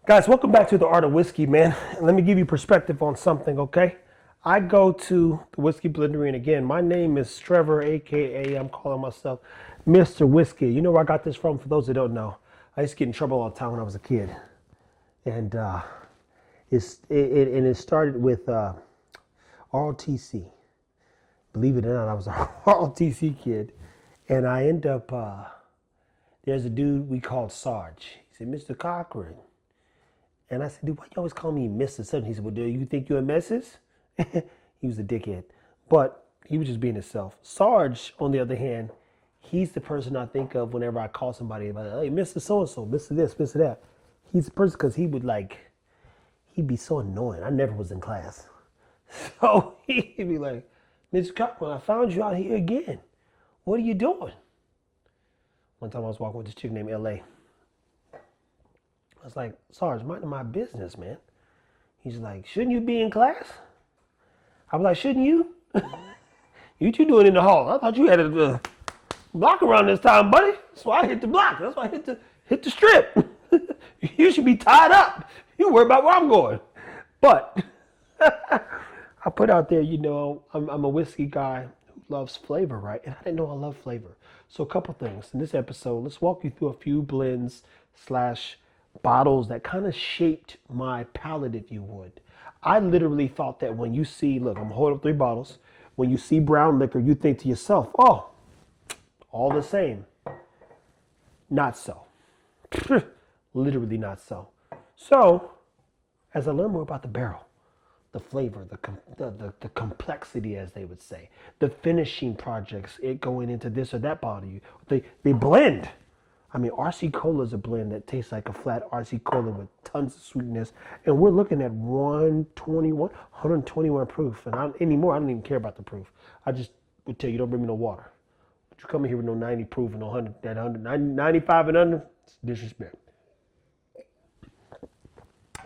Guys, welcome back to the Art of Whiskey, man. Let me give you perspective on something, okay? I go to the Whiskey Blendery, and again, my name is Trevor, aka I'm calling myself Mr. Whiskey. You know where I got this from? For those that don't know, I used to get in trouble all the time when I was a kid, and it started with ROTC. Believe it or not, I was a ROTC kid, and I end up there's a dude we called Sarge. He said, "Mr. Cochran." And I said, "Dude, why you always call me Mr. Sutton?" He said, "Well, do you think you're a missus?" He was a dickhead. But he was just being himself. Sarge, on the other hand, he's the person I think of whenever I call somebody about, "Hey, Mr. So-and-so, Mr. this, Mr. that." He's the person because he'd be so annoying. I never was in class. So he'd be like, "Mr. Cochran, I found you out here again. What are you doing?" One time I was walking with this chick named L.A. I was like, "Sarge, mind my business, man." He's like, "Shouldn't you be in class?" I was like, "Shouldn't you?" "You doing in the hall? I thought you had a block around this time, buddy. That's why I hit the block. That's why I hit the strip. You should be tied up. You worry about where I'm going." But I put out there, I'm a whiskey guy who loves flavor, right? And I didn't know I love flavor. So a couple things in this episode. Let's walk you through a few blends slash bottles that kind of shaped my palate, if you would. I literally thought that when you see, look, I'm holding up 3 bottles. When you see brown liquor, you think to yourself, "Oh, all the same." Not so. Literally not so. So, as I learn more about the barrel, the flavor, the complexity, as they would say, the finishing projects, it going into this or that bottle, they blend. I mean, RC Cola is a blend that tastes like a flat RC Cola with tons of sweetness. And we're looking at 121 proof. And anymore, I don't even care about the proof. I just would tell you, don't bring me no water. But you come in here with no 90 proof and no 100, that 100, 95 and under, it's disrespect.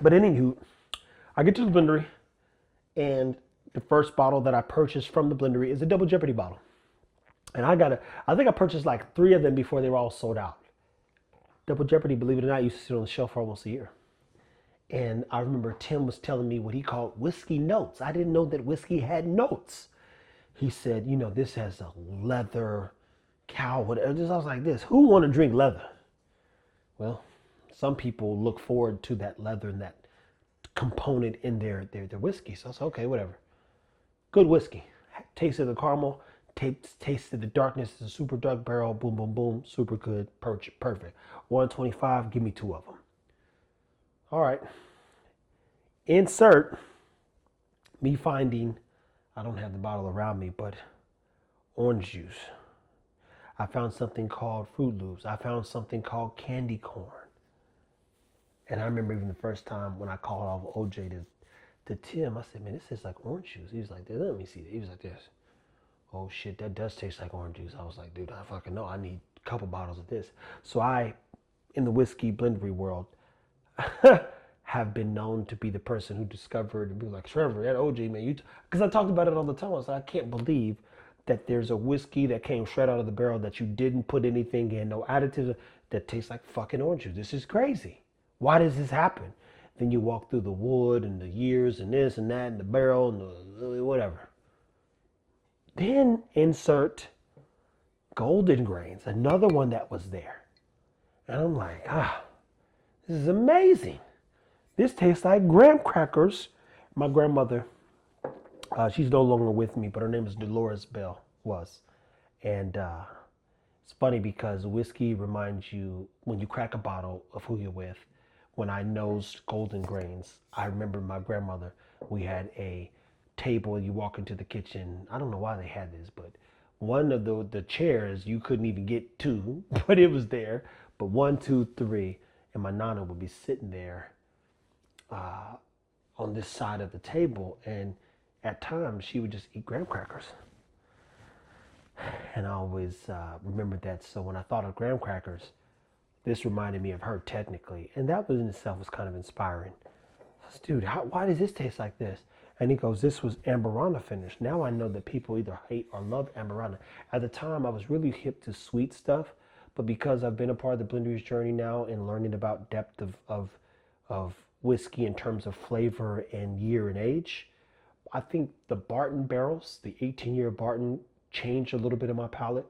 But anywho, I get to the blendery, and the first bottle that I purchased from the blendery is a Double Jeopardy bottle. And I think I purchased like 3 of them before they were all sold out. Double Jeopardy, believe it or not, used to sit on the shelf for almost a year. And I remember Tim was telling me what he called whiskey notes. I didn't know that whiskey had notes. He said, "This has a leather, cow, whatever." I was like, "This, who want to drink leather?" Well, some people look forward to that leather and that component in their whiskey. So I said, okay, whatever. Good whiskey. Tasted the caramel, tasted the darkness. It's a super dark barrel. Boom, boom, boom. Super good. Perfect. 125. Give me 2 of them. All right. Insert me finding, I don't have the bottle around me, but orange juice. I found something called Fruit Loops. I found something called candy corn. And I remember even the first time when I called off OJ to Tim, I said, "Man, this tastes like orange juice." He was like, "Let me see." He was like this. "Oh shit, that does taste like orange juice." I was like, "Dude, I fucking know. I need a couple bottles of this." So I, in the whiskey blendery world, have been known to be the person who discovered and be like, "Trevor, that OJ, man, because I talked about it all the time. I was like, "I can't believe that there's a whiskey that came straight out of the barrel that you didn't put anything in, no additives, that tastes like fucking orange juice. This is crazy. Why does this happen?" Then you walk through the wood and the years and this and that and the barrel and the whatever. Then insert Golden Grains, another one that was there. And I'm like, this is amazing. This tastes like graham crackers. My grandmother, she's no longer with me, but her name is Dolores Bell, was. And it's funny because whiskey reminds you, when you crack a bottle, of who you're with. When I nosed Golden Grains, I remember my grandmother, we had a table, you walk into the kitchen. I don't know why they had this, but one of the chairs you couldn't even get to, but it was there. But 1, 2, 3, and my nana would be sitting there on this side of the table, and at times she would just eat graham crackers. And I always remembered that. So when I thought of graham crackers, this reminded me of her technically. And that was in itself was kind of inspiring. I said, "Dude, why does this taste like this?" And he goes, "This was Amburana finish." Now I know that people either hate or love Amburana. At the time, I was really hip to sweet stuff. But because I've been a part of the Blender's journey now and learning about depth of of whiskey in terms of flavor and year and age. I think the Barton barrels, the 18-year Barton, changed a little bit of my palate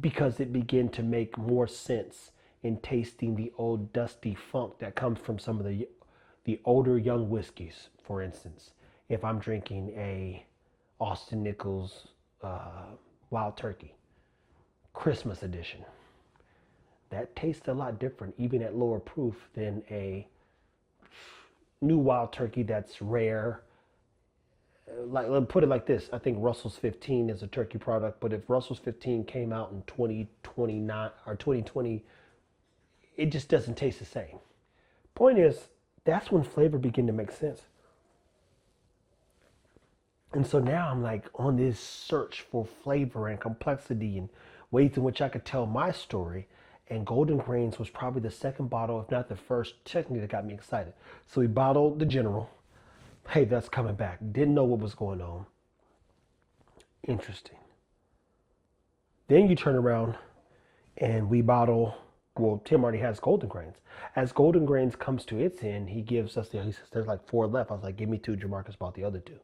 because it began to make more sense in tasting the old dusty funk that comes from some of the older young whiskeys. For instance, if I'm drinking a Austin Nichols Wild Turkey Christmas edition, that tastes a lot different, even at lower proof, than a new Wild Turkey that's rare. Like, let me put it like this. I think Russell's 15 is a turkey product, but if Russell's 15 came out in 2029 or 2020, it just doesn't taste the same. Point is, that's when flavor began to make sense. And so now I'm like on this search for flavor and complexity and ways in which I could tell my story. And Golden Grains was probably the second bottle, if not the first, technically, that got me excited. So we bottled the General. Hey, that's coming back. Didn't know what was going on. Interesting. Then you turn around and we bottle, well, Tim already has Golden Grains. As Golden Grains comes to its end, he gives us, he says, there's like 4 left. I was like, give me 2. Jamarcus bought the other 2.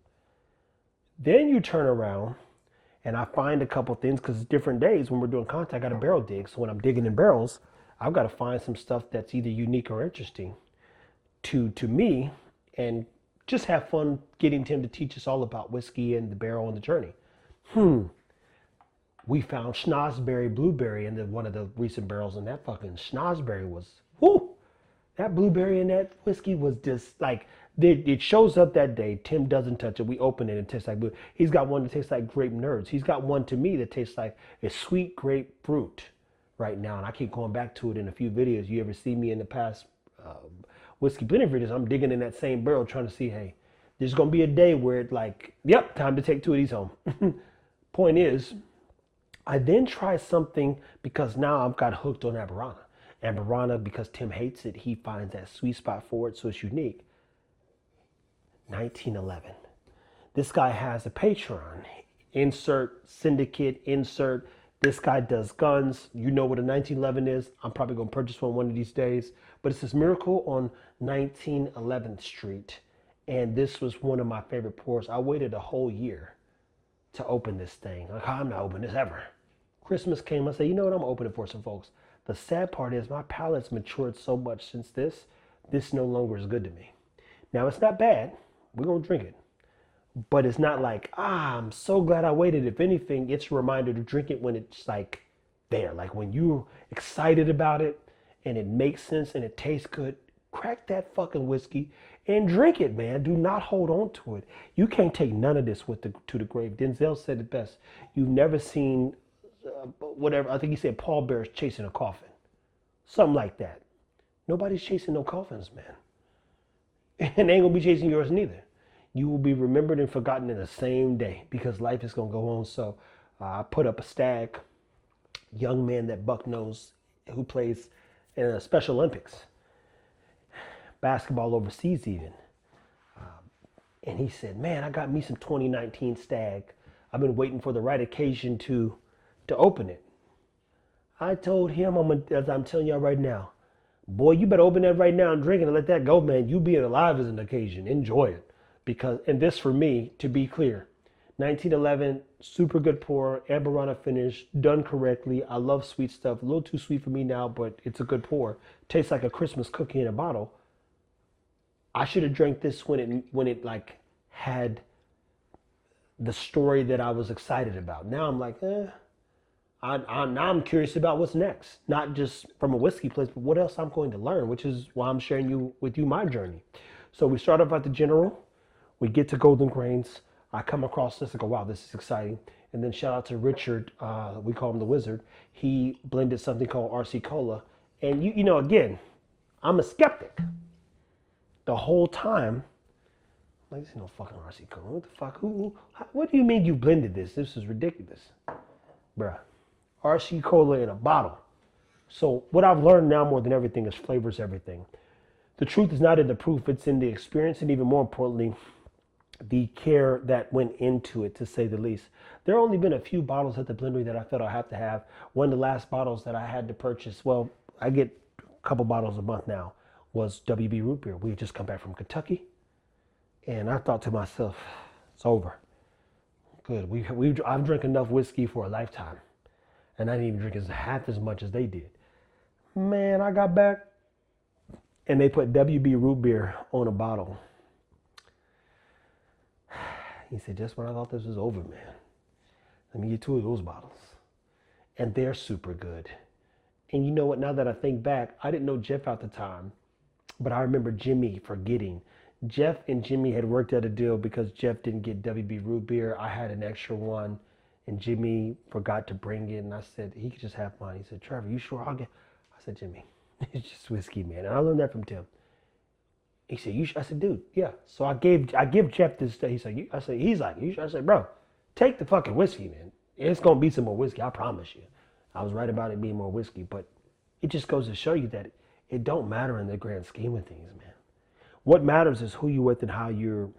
Then you turn around and I find a couple things, because it's different days when we're doing content. I got a barrel dig. So when I'm digging in barrels, I've got to find some stuff that's either unique or interesting to me, and just have fun getting Tim to teach us all about whiskey and the barrel and the journey. We found Schnozberry Blueberry in one of the recent barrels, and that fucking Schnozberry was, whoo! That blueberry in that whiskey was just like, it shows up that day. Tim doesn't touch it. We open it and it tastes like blue. He's got one that tastes like grape nerds. He's got one to me that tastes like a sweet grapefruit right now. And I keep going back to it in a few videos. You ever see me in the past whiskey blending videos? I'm digging in that same barrel trying to see, hey, there's going to be a day where it like, yep, time to take 2 of these home. Point is, I then try something because now I've got hooked on Aberana. Aberana, because Tim hates it, he finds that sweet spot for it, so it's unique. 1911. This guy has a Patreon. Insert syndicate, insert. This guy does guns. You know what a 1911 is. I'm probably going to purchase one of these days. But it's this Miracle on 1911th Street. And this was one of my favorite pours. I waited a whole year to open this thing. Like, I'm not opening this ever. Christmas came. I said, you know what? I'm opening it for some folks. The sad part is my palate's matured so much since this no longer is good to me. Now, it's not bad. We're going to drink it. But it's not like, I'm so glad I waited. If anything, it's a reminder to drink it when it's like there. Like when you're excited about it and it makes sense and it tastes good, crack that fucking whiskey and drink it, man. Do not hold on to it. You can't take none of this to the grave. Denzel said it best. You've never seen whatever. I think he said Paul Bear's chasing a coffin. Something like that. Nobody's chasing no coffins, man. And they ain't gonna be chasing yours neither. You will be remembered and forgotten in the same day because life is gonna go on. So I put up a stag, young man that Buck knows, who plays in the Special Olympics, basketball overseas even. And he said, man, I got me some 2019 stag. I've been waiting for the right occasion to open it. I told him, as I'm telling y'all right now, boy, you better open that right now and drink it and let that go, man. You being alive is an occasion. Enjoy it. Because, and this for me, to be clear, 1911, super good pour, Aberana finish, done correctly. I love sweet stuff. A little too sweet for me now, but it's a good pour. Tastes like a Christmas cookie in a bottle. I should have drank this when it like had the story that I was excited about. Now I'm like, now I'm curious about what's next. Not just from a whiskey place, but what else I'm going to learn, which is why I'm sharing with you my journey. So we start off at the General. We get to Golden Grains. I come across this and go, wow, this is exciting. And then shout out to Richard, we call him the Wizard. He blended something called RC Cola. And you know, again, I'm a skeptic. The whole time, like, this is no fucking RC Cola. What the fuck? What do you mean you blended this? This is ridiculous. Bruh. RC Cola in a bottle. So what I've learned now more than everything is flavor's everything. The truth is not in the proof, it's in the experience, and even more importantly, the care that went into it, to say the least. There have only been a few bottles at the blendery that I felt I have to have. One of the last bottles that I had to purchase, well, I get a couple bottles a month now, was WB root beer. We had just come back from Kentucky, and I thought to myself, it's over. Good. I've drank enough whiskey for a lifetime, and I didn't even drink half as much as they did. Man, I got back, and they put WB root beer on a bottle. He said, just when I thought this was over, man, let me get 2 of those bottles. And they're super good. And you know what? Now that I think back, I didn't know Jeff at the time, but I remember Jimmy forgetting. Jeff and Jimmy had worked out a deal because Jeff didn't get WB root beer. I had an extra one, and Jimmy forgot to bring it. And I said, he could just have mine. He said, Trevor, you sure I'll get? I said, Jimmy, it's just whiskey, man. And I learned that from Tim. He said, I said, dude, yeah. So I give Jeff this. He said, he's like, you sure? I said, bro, take the fucking whiskey, man. It's going to be some more whiskey, I promise you. I was right about it being more whiskey, but it just goes to show you that it don't matter in the grand scheme of things, man. What matters is who you're with and how you're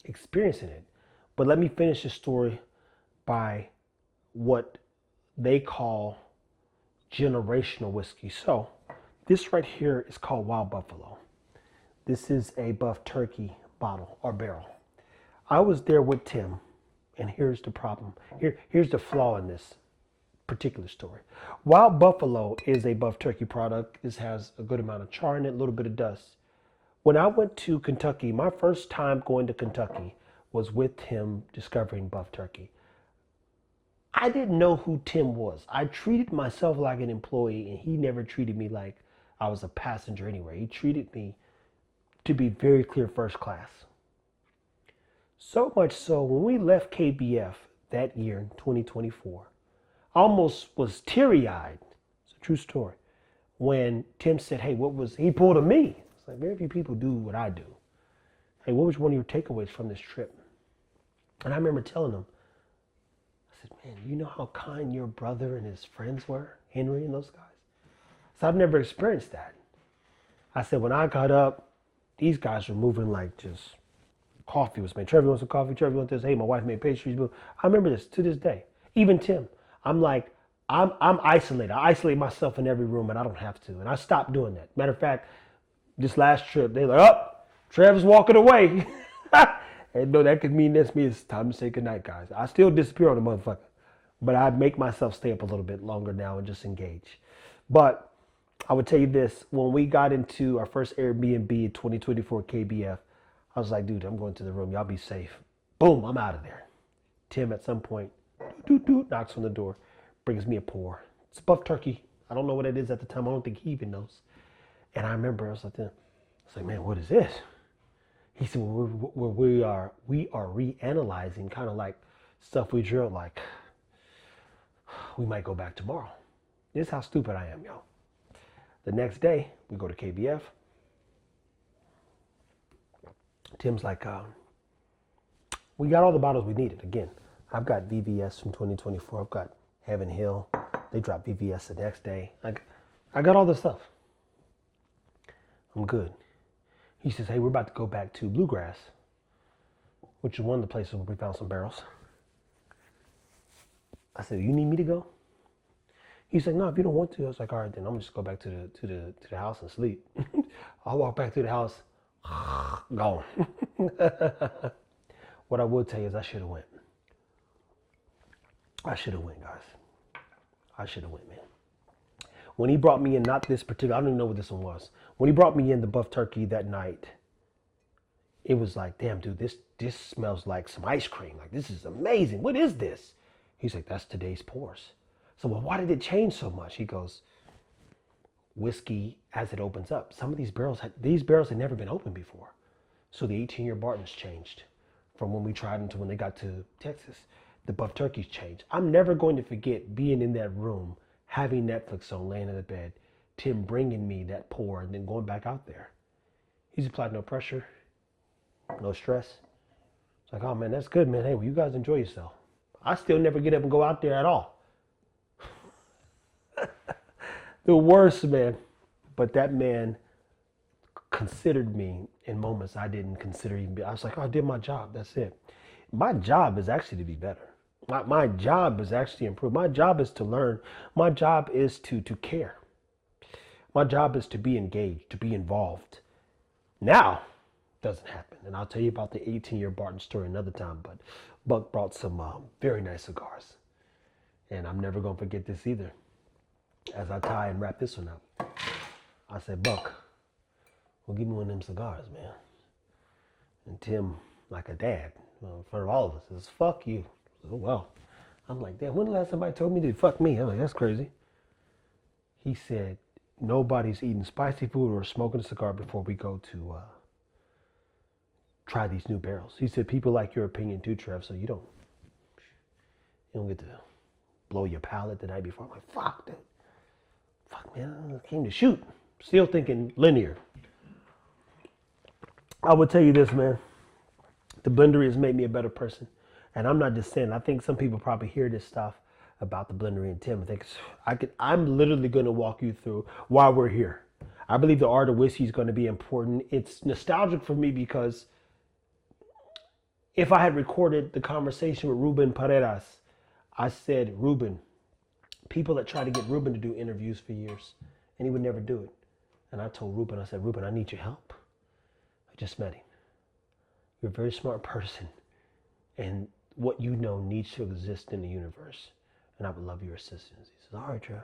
experiencing it. But let me finish the story by what they call generational whiskey. So this right here is called Wild Buffalo. This is a Buff Turkey bottle or barrel. I was there with Tim, and here's the problem. Here's the flaw in this particular story. Wild Buffalo is a Buff Turkey product. This has a good amount of char in it, a little bit of dust. When I went to Kentucky, my first time going to Kentucky was with Tim discovering Buff Turkey. I didn't know who Tim was. I treated myself like an employee, and he never treated me like I was a passenger anywhere. He treated me, to be very clear, first class. So much so, when we left KBF that year in 2024, I almost was teary-eyed. It's a true story. When Tim said, hey, he pulled a me. It's like, very few people do what I do. Hey, what was one of your takeaways from this trip? And I remember telling him, I said, man, you know how kind your brother and his friends were, Henry and those guys? So I've never experienced that. I said, when I got up, these guys were moving like just coffee was made. Trevor wants some coffee. Trevor wants this. Hey, my wife made pastries. I remember this to this day. Even Tim. I'm like, I'm isolated. I isolate myself in every room, and I don't have to. And I stopped doing that. Matter of fact, this last trip, they're like, oh, Trevor's walking away. And no, that could mean it's time to say goodnight, guys. I still disappear on the motherfucker. But I make myself stay up a little bit longer now and just engage. But I would tell you this, when we got into our first Airbnb in 2024 KBF, I was like, dude, I'm going to the room. Y'all be safe. Boom, I'm out of there. Tim at some point, knocks on the door, brings me a pour. It's Buff Turkey. I don't know what it is at the time. I don't think he even knows. And I remember I was like, man, what is this? He said, well, we are reanalyzing kind of like stuff we drilled, like we might go back tomorrow. This is how stupid I am, y'all. The next day, we go to KBF. Tim's like, we got all the bottles we needed. Again, I've got VVS from 2024. I've got Heaven Hill. They dropped VVS the next day. I got all the stuff. I'm good. He says, hey, we're about to go back to Bluegrass, which is one of the places where we found some barrels. I said, you need me to go? He's like, no, if you don't want to. I was like, all right, then I'm just go back to the house and sleep. I'll walk back to the house, gone. What I will tell you is I should have went. I should have went, guys. I should have went, man. When he brought me in, not this particular, I don't even know what this one was. When he brought me in the Buff Turkey that night, it was like, damn, dude, this smells like some ice cream. Like, this is amazing. What is this? He's like, that's today's pours. So, well, why did it change so much? He goes, whiskey as it opens up. Some of these barrels had never been opened before. So the 18-year Barton's changed from when we tried them to when they got to Texas. The Buff Turkey's changed. I'm never going to forget being in that room, having Netflix on, laying in the bed, Tim bringing me that pour and then going back out there. He's applied no pressure, no stress. It's like, oh man, that's good, man. Hey, well, you guys enjoy yourself. I still never get up and go out there at all. The worst, man. But that man considered me in moments I didn't consider even. I was like, oh, I did my job. That's it. My job is actually to be better. My job is actually to improve. My job is to learn. My job is to care. My job is to be engaged, to be involved. Now, doesn't happen. And I'll tell you about the 18-year Barton story another time, but Buck brought some very nice cigars. And I'm never going to forget this either. As I tie and wrap this one up, I said, Buck, well, give me one of them cigars, man. And Tim, like a dad, in front of all of us, says, fuck you. Oh, well. I'm like, damn, when the last somebody told me to fuck me? I'm like, that's crazy. He said, nobody's eating spicy food or smoking a cigar before we go to try these new barrels. He said, people like your opinion too, Trev, so you don't get to blow your palate the night before. I'm like, fuck, dude. Fuck, man, I came to shoot. Still thinking linear. I would tell you this, man. The Blendery has made me a better person. And I'm not just saying, I think some people probably hear this stuff about the Blendery and Tim. I'm literally going to walk you through why we're here. I believe the art of whiskey is going to be important. It's nostalgic for me because if I had recorded the conversation with Ruben Paredes, I said, Ruben, people that try to get Ruben to do interviews for years, and he would never do it. And I told Ruben, I said, Ruben, I need your help. I just met him. You're a very smart person, and what you know needs to exist in the universe, and I would love your assistance. He says, all right, Trev,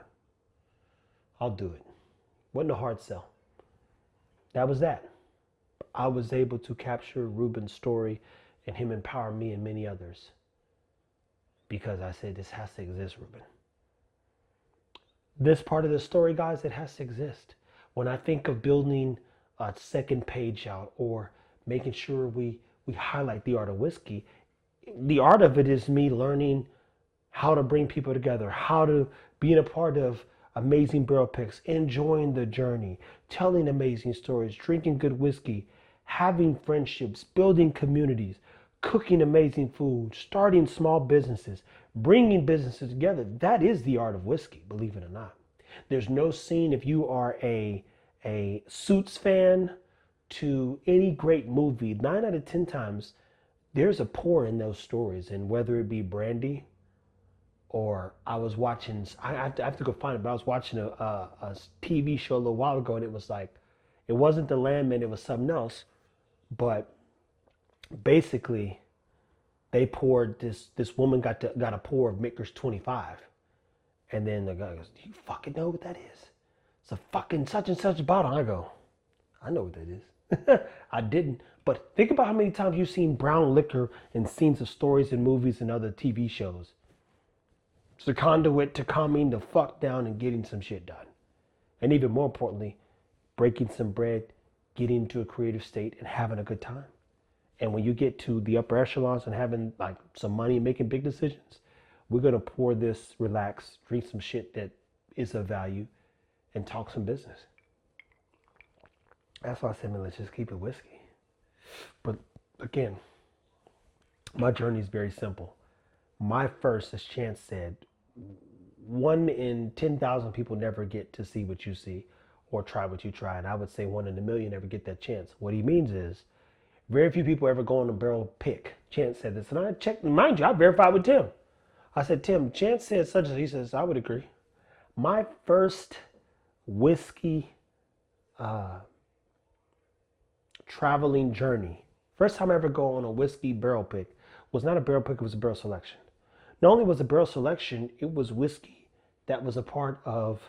I'll do it. Wasn't a hard sell. That was that. I was able to capture Ruben's story and him empower me and many others because I said, this has to exist, Ruben. This part of the story, guys, it has to exist. When I think of building a second page out or making sure we highlight the art of whiskey, the art of it is me learning how to bring people together, how to be a part of amazing barrel picks, enjoying the journey, telling amazing stories, drinking good whiskey, having friendships, building communities, cooking amazing food, starting small businesses, bringing businesses together. That is the art of whiskey, believe it or not. There's no scene, if you are a Suits fan to any great movie, 9 out of 10 times, there's a pour in those stories. And whether it be Brandy or I was watching, I have to go find it, but I was watching a TV show a little while ago, and it was like, it wasn't The Landman, it was something else. But basically, they poured, this woman got a pour of Michter's 25. And then the guy goes, do you fucking know what that is? It's a fucking such and such bottle. I go, I know what that is. I didn't. But think about how many times you've seen brown liquor in scenes of stories and movies and other TV shows. It's a conduit to calming the fuck down and getting some shit done. And even more importantly, breaking some bread, getting into a creative state and having a good time. And when you get to the upper echelons and having like some money and making big decisions, we're going to pour this, relax, drink some shit that is of value, and talk some business. That's why I said, man, let's just keep it whiskey. But again, my journey is very simple. My first, as Chance said, 1 in 10,000 people never get to see what you see or try what you try. And I would say 1 in a million never get that chance. What he means is very few people ever go on a barrel pick. Chance said this. And I checked, mind you, I verified with Tim. I said, Tim, Chance said such as he says, I would agree. My first whiskey traveling journey, first time I ever go on a whiskey barrel pick, was not a barrel pick, it was a barrel selection. Not only was it barrel selection, it was whiskey that was a part of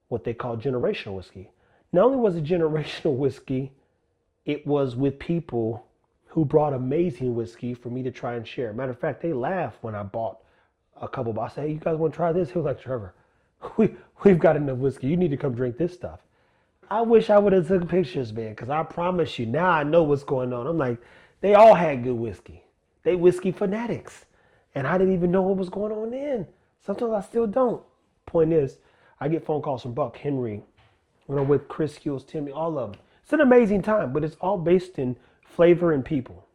what they call generational whiskey. Not only was it generational whiskey, it was with people who brought amazing whiskey for me to try and share. Matter of fact, they laughed when I bought a couple. I said, hey, you guys want to try this? He was like, Trevor, we've got enough whiskey. You need to come drink this stuff. I wish I would have took pictures, man, because I promise you, now I know what's going on. I'm like, they all had good whiskey. They whiskey fanatics. And I didn't even know what was going on then. Sometimes I still don't. Point is, I get phone calls from Buck, Henry, when I'm with Chris Hughes, Timmy, all of them. It's an amazing time, but it's all based in flavor and people.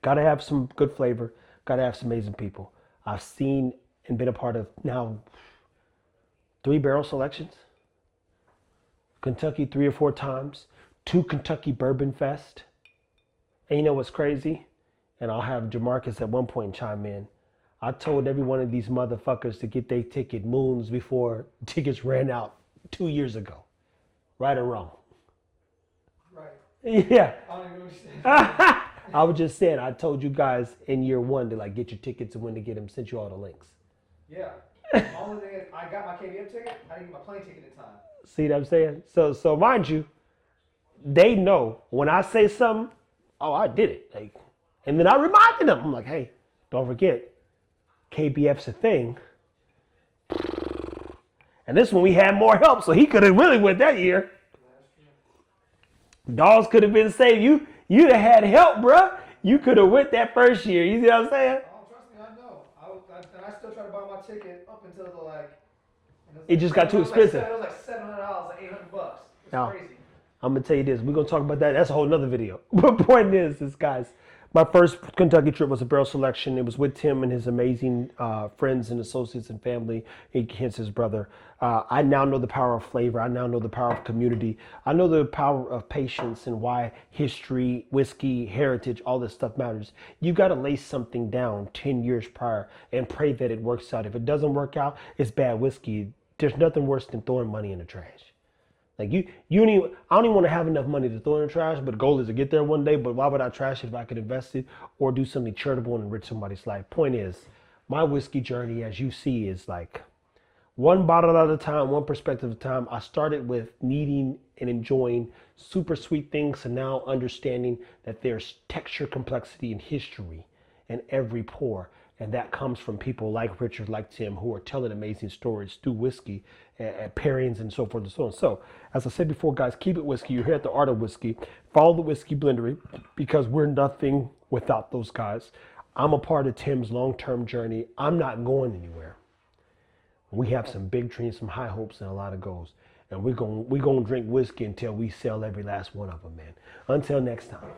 Got to have some good flavor. Got to have some amazing people. I've seen and been a part of now 3 barrel selections. Kentucky 3 or 4 times. 2 Kentucky Bourbon Fest. And you know what's crazy? And I'll have Jamarcus at one point chime in. I told every one of these motherfuckers to get their ticket moons before tickets ran out 2 years ago. Right or wrong? Right. Yeah. I don't even understand. I was just saying, I told you guys in year one to like get your tickets and when to get them, sent you all the links. Yeah. The only thing is, I got my KBM ticket. I didn't get my plane ticket in time. See what I'm saying? So mind you, they know when I say something, oh, I did it. Like, and then I reminded them. I'm like, hey, don't forget, KBF's a thing. And this one we had more help, so he could have really went that year. Dogs could have been saved. You'd have had help, bruh. You could have went that first year. You see what I'm saying? Oh, trust me, I know. And I still try to buy my ticket up until the like. It just got too expensive. It was like $700, like $800. It's Now, crazy. I'm gonna tell you this. We're gonna talk about that. That's a whole nother video. But point is, guys, my first Kentucky trip was a barrel selection. It was with Tim and his amazing friends and associates and family, hence his brother. I now know the power of flavor. I now know the power of community. I know the power of patience and why history, whiskey, heritage, all this stuff matters. You got to lay something down 10 years prior and pray that it works out. If it doesn't work out, it's bad whiskey. There's nothing worse than throwing money in the trash. Like you don't even, I don't even want to have enough money to throw in the trash, but the goal is to get there one day. But why would I trash it if I could invest it or do something charitable and enrich somebody's life? Point is, my whiskey journey, as you see, is like one bottle at a time, one perspective at a time. I started with needing and enjoying super sweet things and now understanding that there's texture, complexity, and history in every pour. And that comes from people like Richard, like Tim, who are telling amazing stories through whiskey and pairings and so forth and so on. So, as I said before, guys, keep it whiskey. You're here at the Art of Whiskey. Follow the Whiskey Blendery because we're nothing without those guys. I'm a part of Tim's long-term journey. I'm not going anywhere. We have some big dreams, some high hopes, and a lot of goals. And we're gonna drink whiskey until we sell every last one of them, man. Until next time.